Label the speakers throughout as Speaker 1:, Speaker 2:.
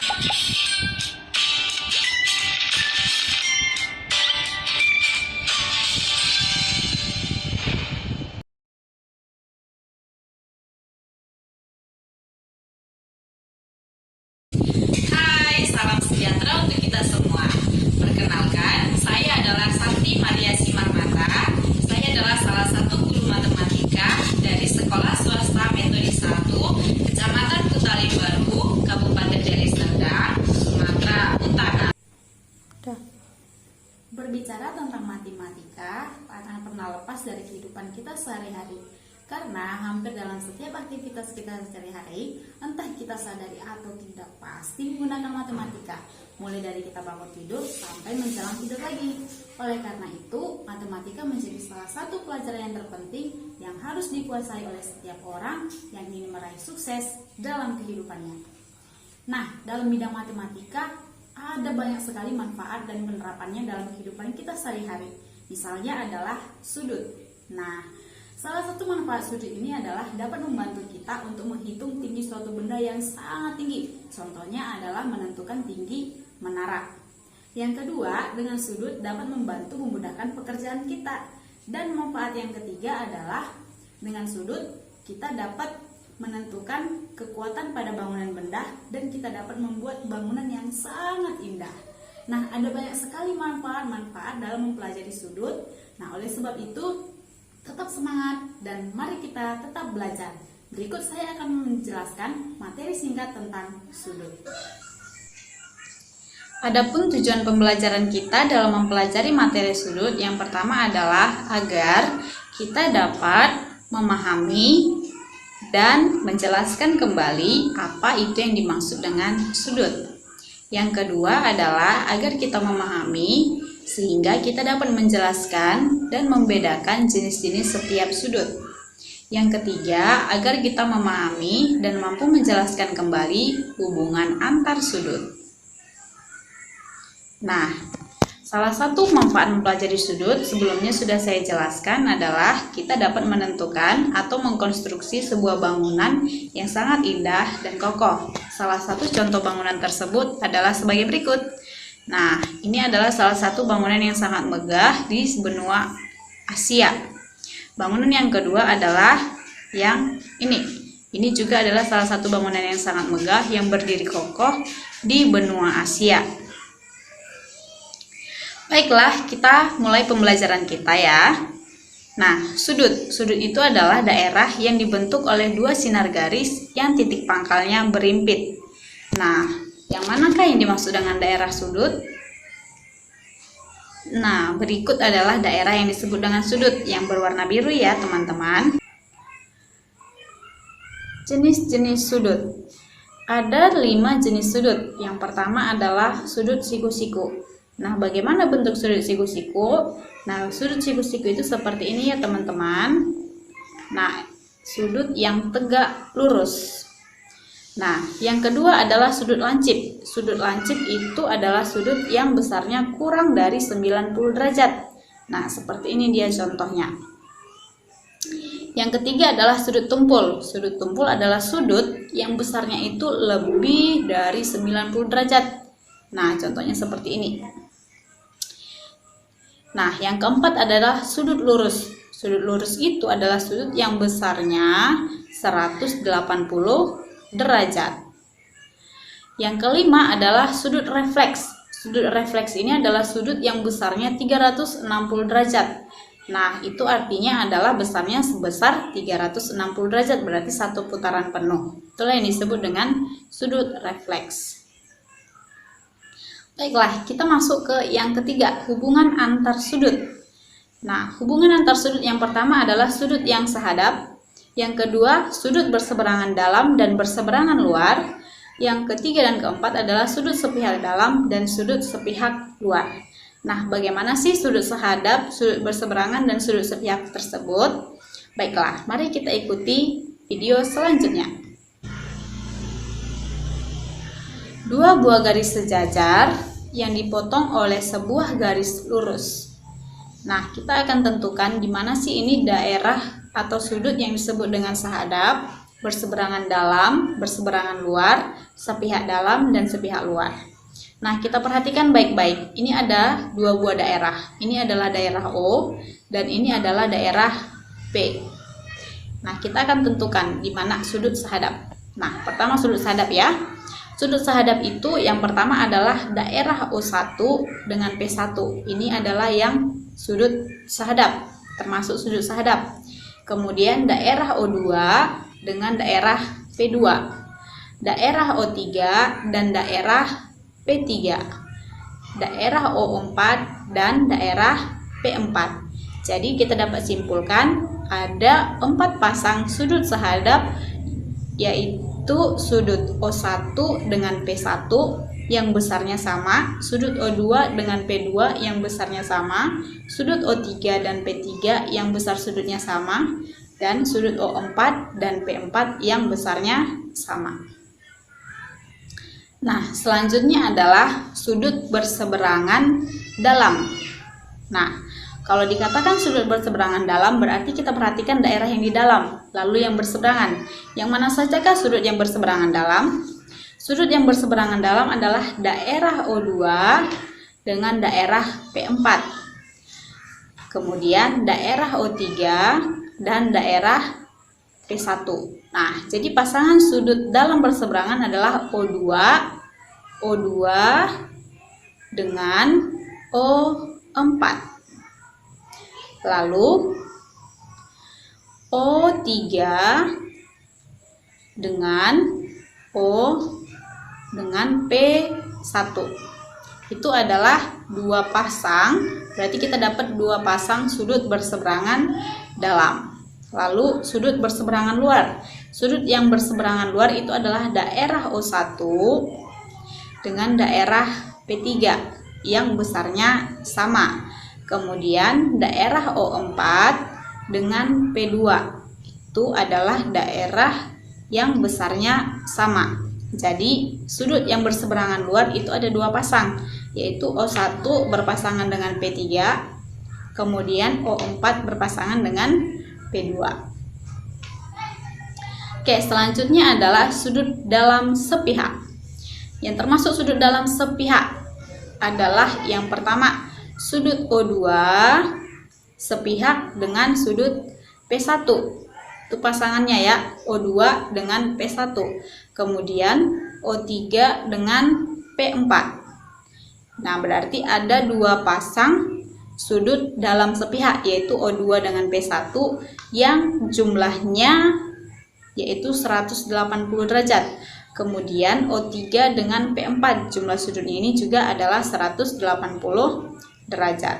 Speaker 1: Hai, salam sejahtera untuk kita semua. Perkenalkan, saya adalah Santi Maria Simarmata. Saya adalah salah satu guru matematika dari Sekolah Swasta Metode 1, Kecamatan Kutali Baru, Kabupaten Deli Serdang, Sumatera Utara.
Speaker 2: Berbicara tentang matematika, tak akan pernah lepas dari kehidupan kita sehari-hari. Karena hampir dalam setiap aktivitas kita sehari-hari, entah kita sadari atau tidak, pasti menggunakan matematika. Mulai dari kita bangun tidur sampai menjelang tidur lagi. Oleh karena itu, matematika menjadi salah satu pelajaran yang terpenting yang harus dikuasai oleh setiap orang yang ingin meraih sukses dalam kehidupannya. Nah, dalam bidang matematika, ada banyak sekali manfaat dan penerapannya dalam kehidupan kita sehari-hari. Misalnya adalah sudut. Nah, salah satu manfaat sudut ini adalah dapat membantu kita untuk menghitung tinggi suatu benda yang sangat tinggi. Contohnya adalah menentukan tinggi menara. Yang kedua, dengan sudut dapat membantu memudahkan pekerjaan kita. Dan manfaat yang ketiga adalah dengan sudut kita dapat menentukan kekuatan pada bangunan benda dan kita dapat membuat bangunan yang sangat indah. Nah, ada banyak sekali manfaat-manfaat dalam mempelajari sudut. Nah, oleh sebab itu, tetap semangat dan mari kita tetap belajar. Berikut saya akan menjelaskan materi singkat tentang sudut.
Speaker 1: Adapun tujuan pembelajaran kita dalam mempelajari materi sudut yang pertama adalah agar kita dapat memahami dan menjelaskan kembali apa itu yang dimaksud dengan sudut. Yang kedua adalah agar kita memahami sehingga kita dapat menjelaskan dan membedakan jenis-jenis setiap sudut. Yang ketiga, agar kita memahami dan mampu menjelaskan kembali hubungan antar sudut. Nah, salah satu manfaat mempelajari sudut sebelumnya sudah saya jelaskan adalah kita dapat menentukan atau mengkonstruksi sebuah bangunan yang sangat indah dan kokoh. Salah satu contoh bangunan tersebut adalah sebagai berikut. Nah, ini adalah salah satu bangunan yang sangat megah di benua Asia. Bangunan yang kedua adalah yang ini. Ini juga adalah salah satu bangunan yang sangat megah yang berdiri kokoh di benua Asia. Baiklah, kita mulai pembelajaran kita ya. Nah, sudut. Sudut itu adalah daerah yang dibentuk oleh dua sinar garis yang titik pangkalnya berimpit. Nah, yang manakah yang dimaksud dengan daerah sudut? Nah, berikut adalah daerah yang disebut dengan sudut yang berwarna biru ya, teman-teman. Jenis-jenis sudut. Ada 5 jenis sudut. Yang pertama adalah sudut siku-siku. Nah, bagaimana bentuk sudut siku-siku? Nah, sudut siku-siku itu seperti ini ya, teman-teman. Nah, sudut yang tegak lurus. Nah, yang kedua adalah sudut lancip. Sudut lancip itu adalah sudut yang besarnya kurang dari 90 derajat. Nah, seperti ini dia contohnya. Yang ketiga adalah sudut tumpul. Sudut tumpul adalah sudut yang besarnya itu lebih dari 90 derajat. Nah, contohnya seperti ini. Nah, yang keempat adalah sudut lurus. Sudut lurus itu adalah sudut yang besarnya 180 derajat. Yang kelima adalah sudut refleks. Sudut refleks ini adalah sudut yang besarnya 360 derajat. Nah, itu artinya adalah besarnya sebesar 360 derajat, berarti satu putaran penuh. Itulah yang disebut dengan sudut refleks. Baiklah, kita masuk ke yang ketiga, hubungan antar sudut. Nah, hubungan antar sudut yang pertama adalah sudut yang sehadap. Yang kedua, sudut berseberangan dalam dan berseberangan luar. Yang ketiga dan keempat adalah sudut sepihak dalam dan sudut sepihak luar. Nah, bagaimana sih sudut sehadap, sudut berseberangan, dan sudut sepihak tersebut? Baiklah, mari kita ikuti video selanjutnya. Dua buah garis sejajar yang dipotong oleh sebuah garis lurus. Nah, kita akan tentukan di mana sih ini daerah atau sudut yang disebut dengan sehadap berseberangan dalam, berseberangan luar, sepihak dalam, dan sepihak luar. Nah, kita perhatikan baik-baik. Ini ada dua buah daerah. Ini adalah daerah O dan ini adalah daerah P. Nah, kita akan tentukan di mana sudut sehadap. Nah, pertama sudut sehadap ya. Sudut sehadap itu yang pertama adalah daerah O1 dengan P1. Ini adalah yang sudut sehadap, termasuk sudut sehadap. Kemudian daerah O2 dengan daerah P2. Daerah O3 dan daerah P3, daerah O4 dan daerah P4. Jadi kita dapat simpulkan ada 4 pasang sudut sehadap, yaitu sudut O1 dengan P1 yang besarnya sama, sudut O2 dengan P2 yang besarnya sama, sudut O3 dan P3 yang besar sudutnya sama, dan sudut O4 dan P4 yang besarnya sama. Nah, selanjutnya adalah sudut berseberangan dalam. Nah, kalau dikatakan sudut berseberangan dalam, berarti kita perhatikan daerah yang di dalam, lalu yang berseberangan. Yang mana sajakah sudut yang berseberangan dalam? Sudut yang berseberangan dalam adalah daerah O2 dengan daerah P4. Kemudian daerah O3 dan daerah P1. Nah, jadi pasangan sudut dalam berseberangan adalah O2 dengan O4. Lalu O3 dengan P1. Itu adalah dua pasang, berarti kita dapat dua pasang sudut berseberangan dalam. Lalu sudut berseberangan luar. Sudut yang berseberangan luar itu adalah daerah O1 dengan daerah P3 yang besarnya sama. Kemudian daerah O4 dengan P2 itu adalah daerah yang besarnya sama. Jadi sudut yang berseberangan luar itu ada dua pasang, yaitu O1 berpasangan dengan P3, kemudian O4 berpasangan dengan P2. Oke, selanjutnya adalah sudut dalam sepihak. Yang termasuk sudut dalam sepihak adalah yang pertama, sudut O2 sepihak dengan sudut P1. Itu pasangannya ya, O2 dengan P1. Kemudian O3 dengan P4. Nah, berarti ada dua pasang sudut dalam sepihak, yaitu O2 dengan P1 yang jumlahnya yaitu 180 derajat. Kemudian O3 dengan P4, jumlah sudutnya ini juga adalah 180 derajat.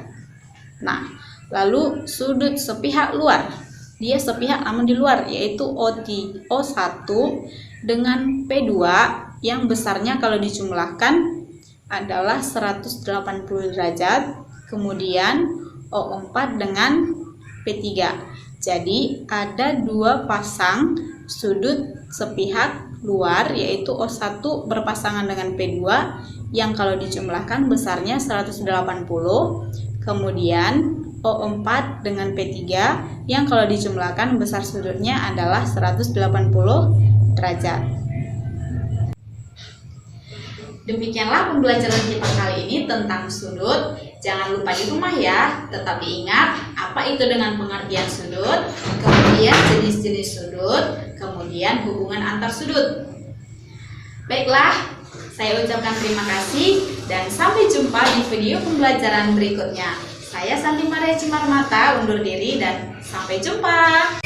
Speaker 1: Nah, lalu sudut sepihak luar. Dia sepihak namun di luar, yaitu O1 dengan P2 yang besarnya kalau dijumlahkan adalah 180 derajat. Kemudian O4 dengan P3. Jadi ada dua pasang sudut sepihak luar, yaitu O1 berpasangan dengan P2 yang kalau dijumlahkan besarnya 180. Kemudian O4 dengan P3 yang kalau dijumlahkan besar sudutnya adalah 180 derajat. Demikianlah pembelajaran kita kali ini tentang sudut. Jangan lupa di rumah ya, tetap diingat apa itu dengan pengertian sudut, kemudian jenis-jenis sudut, kemudian hubungan antar sudut. Baiklah, saya ucapkan terima kasih dan sampai jumpa di video pembelajaran berikutnya. Saya Santi Maria Cimarmata undur diri dan sampai jumpa.